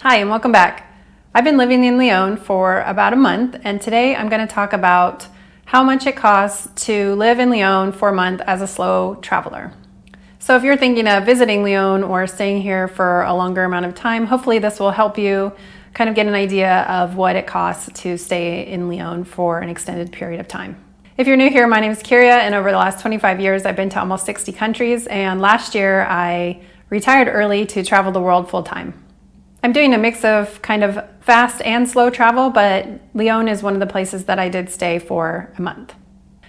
Hi and welcome back. I've been living in Lyon for about a month, and today I'm going to talk about how much it costs to live in Lyon for a month as a slow traveler. So if you're thinking of visiting Lyon or staying here for a longer amount of time, hopefully this will help you kind of get an idea of what it costs to stay in Lyon for an extended period of time. If you're new here, my name is Kyria, and over the last 25 years I've been to almost 60 countries, and last year I retired early to travel the world full-time. I'm doing a mix of kind of fast and slow travel, but Lyon is one of the places that I did stay for a month.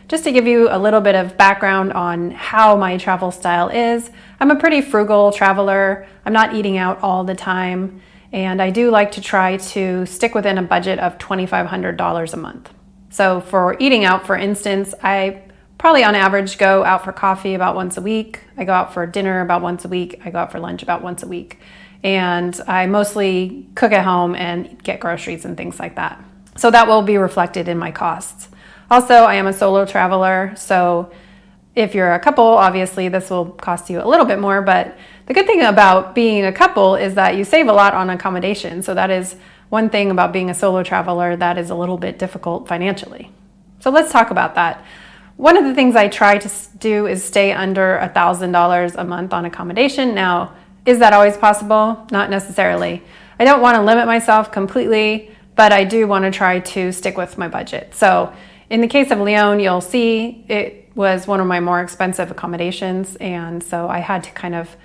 Just to give you a little bit of background on how my travel style is, I'm a pretty frugal traveler. I'm not eating out all the time, and I do like to try to stick within a budget of $2,500 a month. So for eating out, for instance, I probably on average go out for coffee about once a week. I go out for dinner about once a week. I go out for lunch about once a week. And I mostly cook at home and get groceries and things like that. So that will be reflected in my costs. Also, I am a solo traveler, so if you're a couple, obviously this will cost you a little bit more, but the good thing about being a couple is that you save a lot on accommodation. So that is one thing about being a solo traveler that is a little bit difficult financially. So let's talk about that. One of the things I try to do is stay under $1,000 a month on accommodation. Now, is that always possible? Not necessarily. I don't want to limit myself completely, but I do want to try to stick with my budget. So in the case of Lyon, you'll see it was one of my more expensive accommodations, and so I had to kind of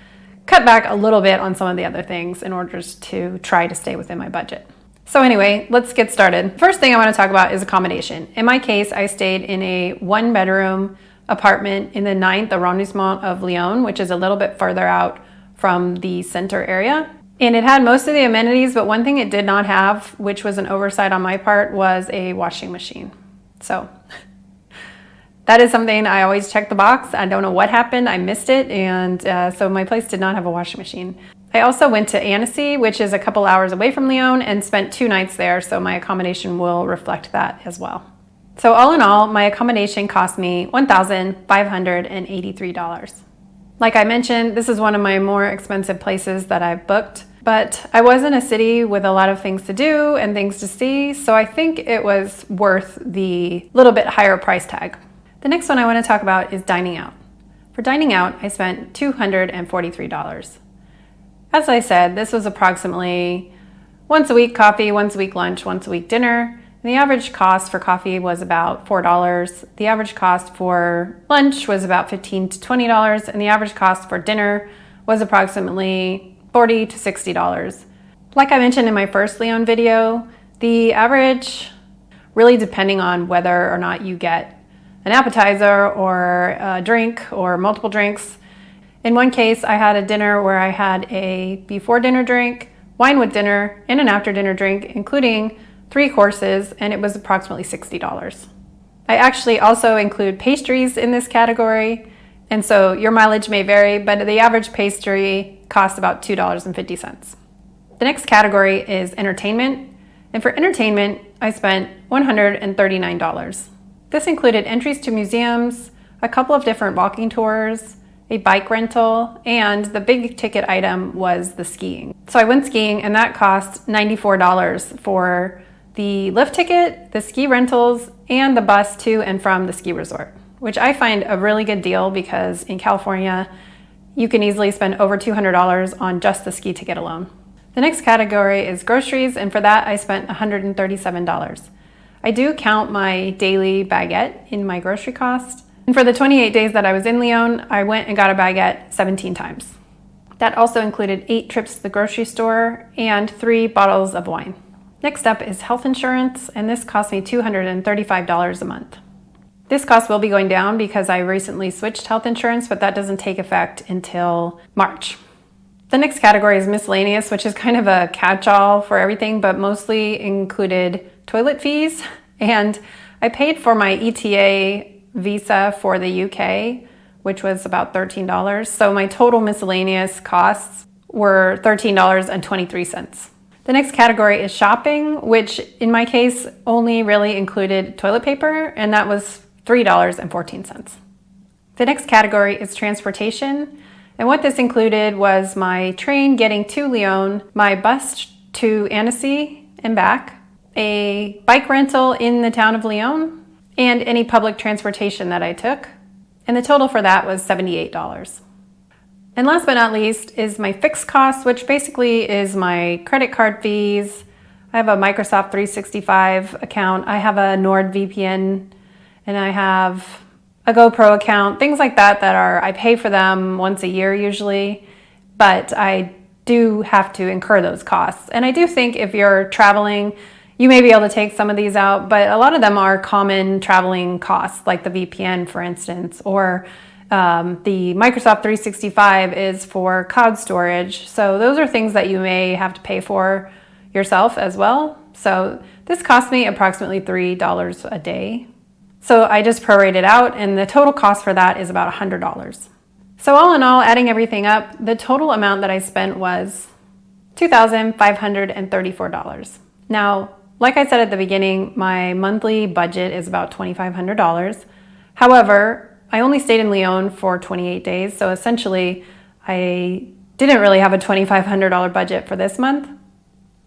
cut back a little bit on some of the other things in order to try to stay within my budget. So anyway, let's get started. First thing I want to talk about is accommodation. In my case, I stayed in a one-bedroom apartment in the 9th arrondissement of Lyon, which is a little bit further out from the center area. And it had most of the amenities, but one thing it did not have, which was an oversight on my part, was a washing machine. So that is something I always check the box. I don't know what happened, I missed it, and so my place did not have a washing machine. I also went to Annecy, which is a couple hours away from Lyon, and spent 2 nights there, so my accommodation will reflect that as well. So all in all, my accommodation cost me $1,583. Like I mentioned, this is one of my more expensive places that I've booked, but I was in a city with a lot of things to do and things to see, so I think it was worth the little bit higher price tag. The next one I want to talk about is dining out. For dining out, I spent $243. As I said, this was approximately once a week coffee, once a week lunch, once a week dinner. And the average cost for coffee was about $4. The average cost for lunch was about $15 to $20, and the average cost for dinner was approximately $40 to $60. Like I mentioned in my first Lyon video, the average, really depending on whether or not you get an appetizer or a drink or multiple drinks. In one case, I had a dinner where I had a before dinner drink, wine with dinner, and an after dinner drink, including 3 courses, and it was approximately $60. I actually also include pastries in this category, and so your mileage may vary, but the average pastry costs about $2.50. The next category is entertainment, and for entertainment, I spent $139. This included entries to museums, a couple of different walking tours, a bike rental, and the big ticket item was the skiing. So I went skiing, and that cost $94 for the lift ticket, the ski rentals, and the bus to and from the ski resort, which I find a really good deal because in California, you can easily spend over $200 on just the ski ticket alone. The next category is groceries, and for that I spent $137. I do count my daily baguette in my grocery cost, and for the 28 days that I was in Lyon, I went and got a baguette 17 times. That also included 8 trips to the grocery store and 3 bottles of wine. Next up is health insurance, and this cost me $235 a month. This cost will be going down because I recently switched health insurance, but that doesn't take effect until March. The next category is miscellaneous, which is kind of a catch-all for everything, but mostly included toilet fees. And I paid for my ETA visa for the UK, which was about $13. So my total miscellaneous costs were $13.23. The next category is shopping, which in my case only really included toilet paper, and that was $3.14. The next category is transportation, and what this included was my train getting to Lyon, my bus to Annecy and back, a bike rental in the town of Lyon, and any public transportation that I took. And the total for that was $78. And last but not least is my fixed costs, which basically is my credit card fees. I have a Microsoft 365 account. I have a NordVPN, and I have a GoPro account, things like that I pay for them once a year usually, but I do have to incur those costs. And I do think if you're traveling, you may be able to take some of these out, but a lot of them are common traveling costs, like the VPN, for instance, or the Microsoft 365 is for cloud storage. So those are things that you may have to pay for yourself as well. So this cost me approximately $3 a day. So I just prorated out, and the total cost for that is about $100. So all in all, adding everything up, the total amount that I spent was $2,534. Now, like I said at the beginning, my monthly budget is about $2,500. However, I only stayed in Lyon for 28 days, so essentially I didn't really have a $2,500 budget for this month.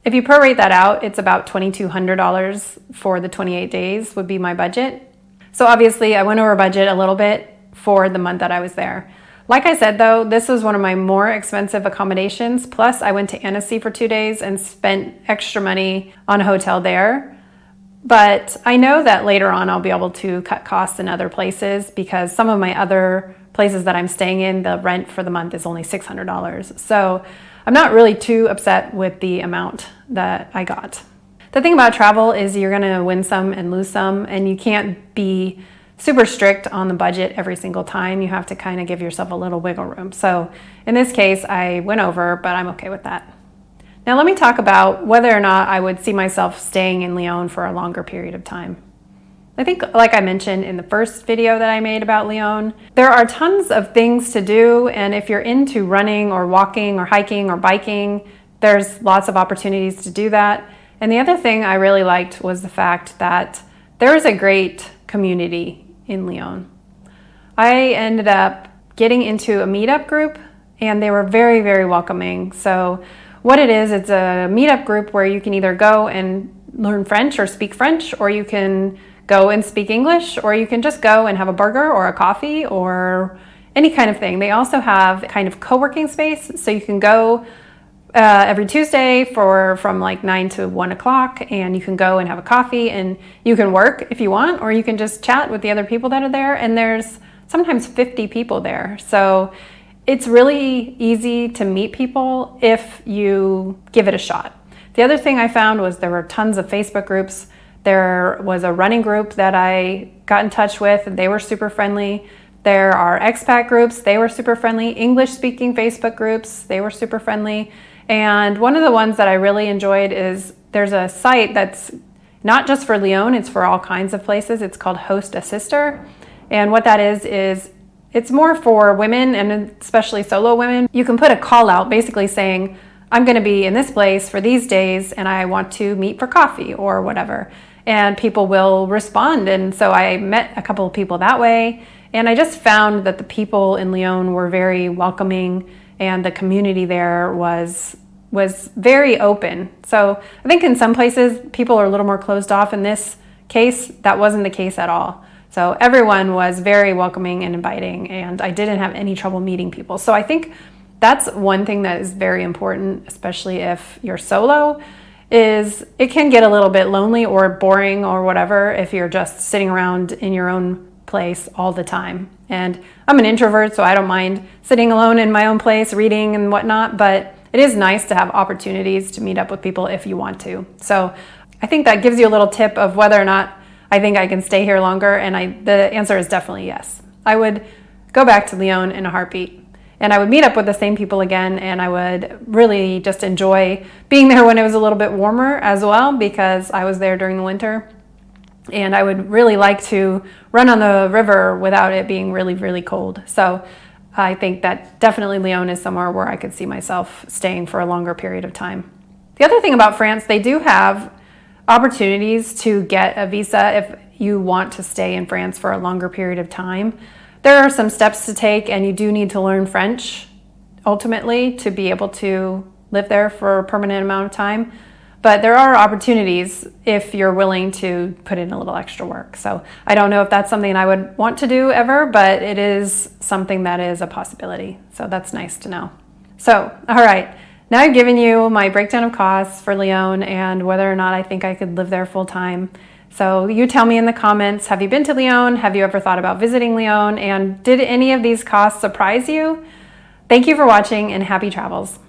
If you prorate that out, it's about $2,200 for the 28 days would be my budget. So obviously I went over budget a little bit for the month that I was there. Like I said though, this was one of my more expensive accommodations. Plus I went to Annecy for 2 days and spent extra money on a hotel there. But I know that later on I'll be able to cut costs in other places because some of my other places that I'm staying in, the rent for the month is only $600. So I'm not really too upset with the amount that I got. The thing about travel is you're gonna win some and lose some, and you can't be super strict on the budget every single time. You have to kind of give yourself a little wiggle room. So in this case, I went over, but I'm okay with that. Now let me talk about whether or not I would see myself staying in Lyon for a longer period of time. I think, like I mentioned in the first video that I made about Lyon, there are tons of things to do, and if you're into running or walking or hiking or biking, there's lots of opportunities to do that. And the other thing I really liked was the fact that there is a great community in Lyon. I ended up getting into a meetup group, and they were very, very welcoming. So what it is, it's a meetup group where you can either go and learn French or speak French, or you can go and speak English, or you can just go and have a burger or a coffee or any kind of thing. They also have kind of co-working space, so you can go every Tuesday from like 9 to 1 o'clock, and you can go and have a coffee, and you can work if you want, or you can just chat with the other people that are there, and there's sometimes 50 people there. So it's really easy to meet people if you give it a shot. The other thing I found was there were tons of Facebook groups. There was a running group that I got in touch with, and they were super friendly. There are expat groups, they were super friendly. English speaking Facebook groups, they were super friendly. And one of the ones that I really enjoyed is there's a site that's not just for Lyon, it's for all kinds of places. It's called Host a Sister. And what that is it's more for women, and especially solo women. You can put a call out basically saying, I'm gonna be in this place for these days and I want to meet for coffee or whatever. And people will respond. And so I met a couple of people that way. And I just found that the people in Lyon were very welcoming, and the community there was very open. So I think in some places people are a little more closed off. In this case, that wasn't the case at all. So everyone was very welcoming and inviting, and I didn't have any trouble meeting people. So I think that's one thing that is very important, especially if you're solo, is it can get a little bit lonely or boring or whatever if you're just sitting around in your own place all the time. And I'm an introvert, so I don't mind sitting alone in my own place, reading and whatnot, but it is nice to have opportunities to meet up with people if you want to. So I think that gives you a little tip of whether or not I think I can stay here longer, and the answer is definitely yes. I would go back to Lyon in a heartbeat, and I would meet up with the same people again, and I would really just enjoy being there when it was a little bit warmer as well, because I was there during the winter. And I would really like to run on the river without it being really, really cold. So I think that definitely Lyon is somewhere where I could see myself staying for a longer period of time. The other thing about France, they do have opportunities to get a visa if you want to stay in France for a longer period of time. There are some steps to take, and you do need to learn French ultimately to be able to live there for a permanent amount of time. But there are opportunities if you're willing to put in a little extra work. So I don't know if that's something I would want to do ever, but it is something that is a possibility. So that's nice to know. So, all right. Now I've given you my breakdown of costs for Lyon and whether or not I think I could live there full time. So you tell me in the comments, have you been to Lyon? Have you ever thought about visiting Lyon? And did any of these costs surprise you? Thank you for watching and happy travels.